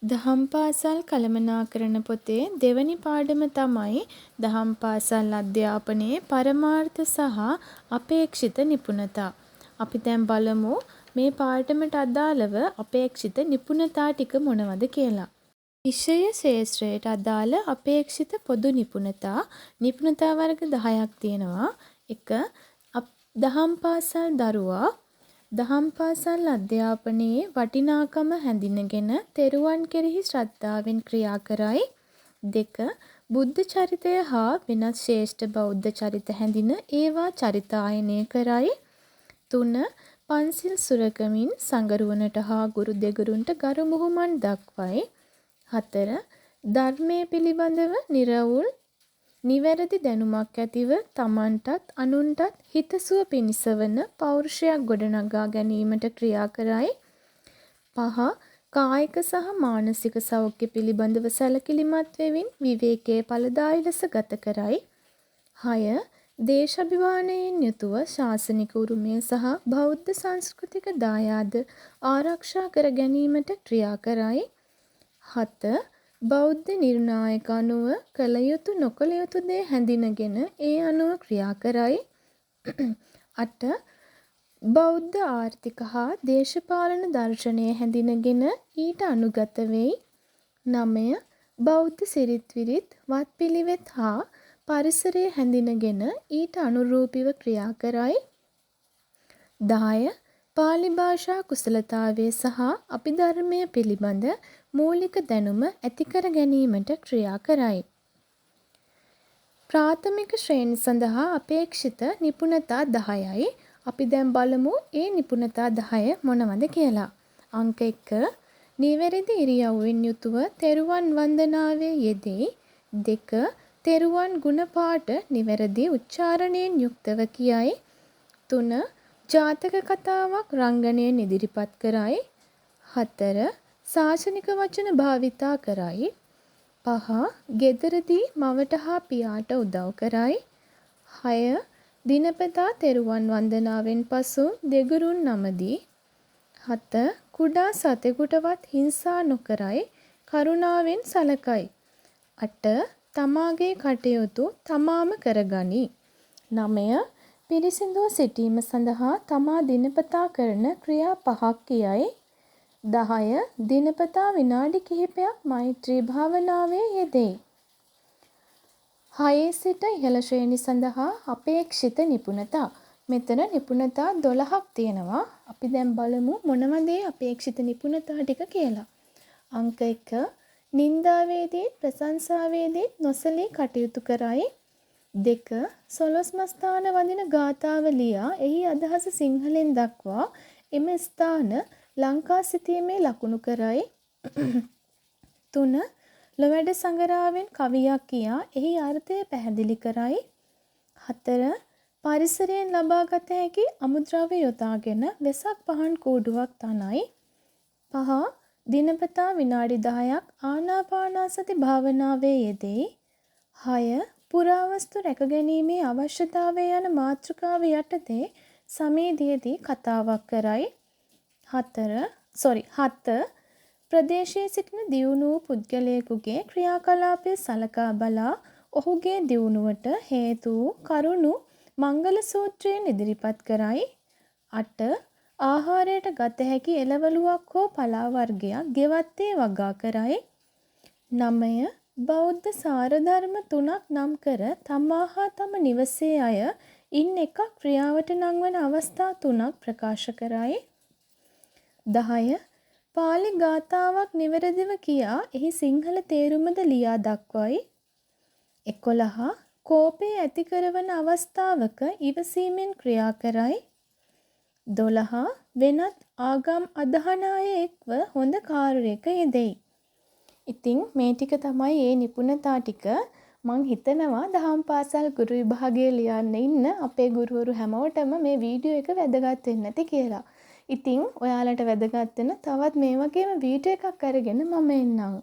දහම් පාසල් කළමනාකරණ පොතේ දෙවැනි පාඩම තමයි දහම් පාසල් අධ්‍යාපනයේ පරමාර්ථ සහ අපේක්ෂිත නිපුණතා. අපි දැන් බලමු මේ පාඩමට අදාළව අපේක්ෂිත නිපුණතා ටික මොනවද කියලා. විෂය ශාස්ත්‍රයට අදාළ අපේක්ෂිත පොදු නිපුණතා වර්ග 10ක් තියෙනවා. 1. දහම් පාසල් දරුවා දහම් පාසල් අධ්‍යාපනයේ වටිනාකම හැඳිනගෙන තෙරුවන් කෙරෙහි ශ්‍රද්ධාවෙන් ක්‍රියා කරයි. 2. බුද්ධ චරිතය හා වෙනත් ශ්‍රේෂ්ඨ බෞද්ධ චරිත හැඳින ඒවා චරිතායනය කරයි. 3. පන්සිල් සුරකමින් සඟරුවනට හා ගුරු දෙගුරුන්ට ගරු බුහුමන් දක්වයි. 4. ධර්මයේ පිළිබඳව නිවැරදි දැනුමක් ඇතිව තමන්ටත් අනුන්ටත් හිතසුව පිණිස වන පෞරුෂයක් ගොඩනගා ගැනීමට ක්‍රියා කරයි. 5. කායික සහ මානසික සෞඛ්‍ය පිළිබඳව සැලකිලිමත් වෙමින් විවේකයේ ඵලදායී ලෙස ගත කරයි. 6. දේශාභිමානයෙන් යුතුව ශාසනික උරුමය සහ බෞද්ධ සංස්කෘතික දායාද ආරක්ෂා කර ගැනීමට ක්‍රියා කරයි. 7. බෞද්ධ නිර්ණායක අනුව කළ යුතු නොකළ යුතු දේ හැඳිනගෙන ඒ අනුව ක්‍රියා කරයි. 8. බෞද්ධ ආර්ථික හා දේශපාලන දර්ශනය හැඳිනගෙන ඊට අනුගත වෙයි. 9. බෞද්ධ සිරිත් විරිත් වත්පිළිවෙත් හා පරිසරය හැඳිනගෙන ඊට අනුරූපීව ක්‍රියා කරයි. 10. පාලි භාෂා කුසලතාවය සහ අභිධර්මය පිළිබඳ මූලික දැනුම ඇති කර ගැනීමට ක්‍රියා කරයි. ප්‍රාථමික ශ්‍රේණි සඳහා අපේක්ෂිත නිපුණතා 10යි. අපි දැන් බලමු ඒ නිපුණතා 10 මොනවද කියලා. අංක 1. නිවැරදි ඉරියව්වෙන් යුතුව තෙරුවන් වන්දනාවේ යෙදෙයි. 2. තෙරුවන් ගුණපාඨ නිවැරදි උච්චාරණයෙන් යුක්තව කියයි. 3. ජාතක කතාවක් රංගනයෙන් ඉදිරිපත් කරයි. 4. ශාසනික වචන භාවිතා කරයි. 5. ගෙදරදී මවට හා පියාට උදව් කරයි. 6. දිනපතා තෙරුවන් වන්දනාවෙන් පසු දෙගුරුන් නමදී. 7. කුඩා සතෙකුටවත් හිංසා නොකරයි කරුණාවෙන් සලකයි. 8. තමාගේ කටයුතු තමාම කරගනී. 9. පිරිසිදුව සිටීම සඳහා තමා දිනපතා කරන ක්‍රියා 5ක් කියයි. 10. දිනපතා විනාඩි කිහිපයක් මෛත්‍රී භාවනාවේ යෙදෙයි. 6 සිට ඉහළ ශ්‍රේණි සඳහා අපේක්ෂිත නිපුණතා. මෙතන නිපුණතා 12ක් තියෙනවා. අපි දැන් බලමු මොනවද අපේක්ෂිත නිපුණතා ටික කියලා. අංක 1. නින්දාවේදී ප්‍රශංසාවේදී නොසලී කටයුතු කරයි. 2. සොළොස්මස්ථාන වඳින ගාථාව ලියා එහි අදහස සිංහලෙන් දක්වා එම ස්ථාන ලංකා සිතීමේ ලකුණු කරයි. 3. ලොවැඩ සඟරාවෙන් කවියක් කියා එහි අර්ථය පැහැදිලි කරයි. 4. පරිසරයෙන් ලබාගත හැකි අමුද්‍රව්‍ය යොදාගෙන වෙසක් පහන් කූඩුවක් තනයි. 5. දිනපතා විනාඩි 10ක් ආනාපානසති භාවනාවේ යෙදෙයි. 6. පුරාවස්තු රැකගැනීමේ අවශ්‍යතාවය යන මාතෘකාව යටතේ සමීදියේදී කතාවක් කරයි. 7. ප්‍රදේශයේ සිටින දියුණු වූ පුද්ගලයෙකුගේ ක්‍රියාකලාපය සලකා බලා ඔහුගේ දියුණුවට හේතු වූ කරුණු මංගල සූත්‍රයෙන් ඉදිරිපත් කරයි. 8. ආහාරයට ගත හැකි එළවලුවක් හෝ පලා වර්ගයක් ගෙවත්තේ වගා කරයි. 9. බෞද්ධ සාරධර්ම 3ක් නම් කර තමා හා තම නිවසේ අය ඉන් එකක් ක්‍රියාවට නංවන අවස්ථා 3ක් ප්‍රකාශ කරයි. 10. පාලි ගාථාවක් නිවැරදිව කියා එහි සිංහල තේරුමද ලියා දක්වයි. 11. කෝපය ඇති කරවන අවස්ථාවක ඉවසීමෙන් ක්‍රියා කරයි. 12. වෙනත් ආගම් අදහන අය එක්ව හොඳ කාර්යයක යෙදෙයි. ඉතින් මේ ටික තමයි මේ නිපුණතා ටික. මං හිතනවා දහම් පාසල් ගුරු විභාගයේ ලියන්න ඉන්න අපේ ගුරුවරු හැමෝටම මේ වීඩියෝ එක වැදගත් වෙන්න ඇති කියලා. ඉතින් ඔයාලට වැදගත් වෙන තවත් මේ වගේම වීඩියෝ එකක් අරගෙන මම එන්නම්.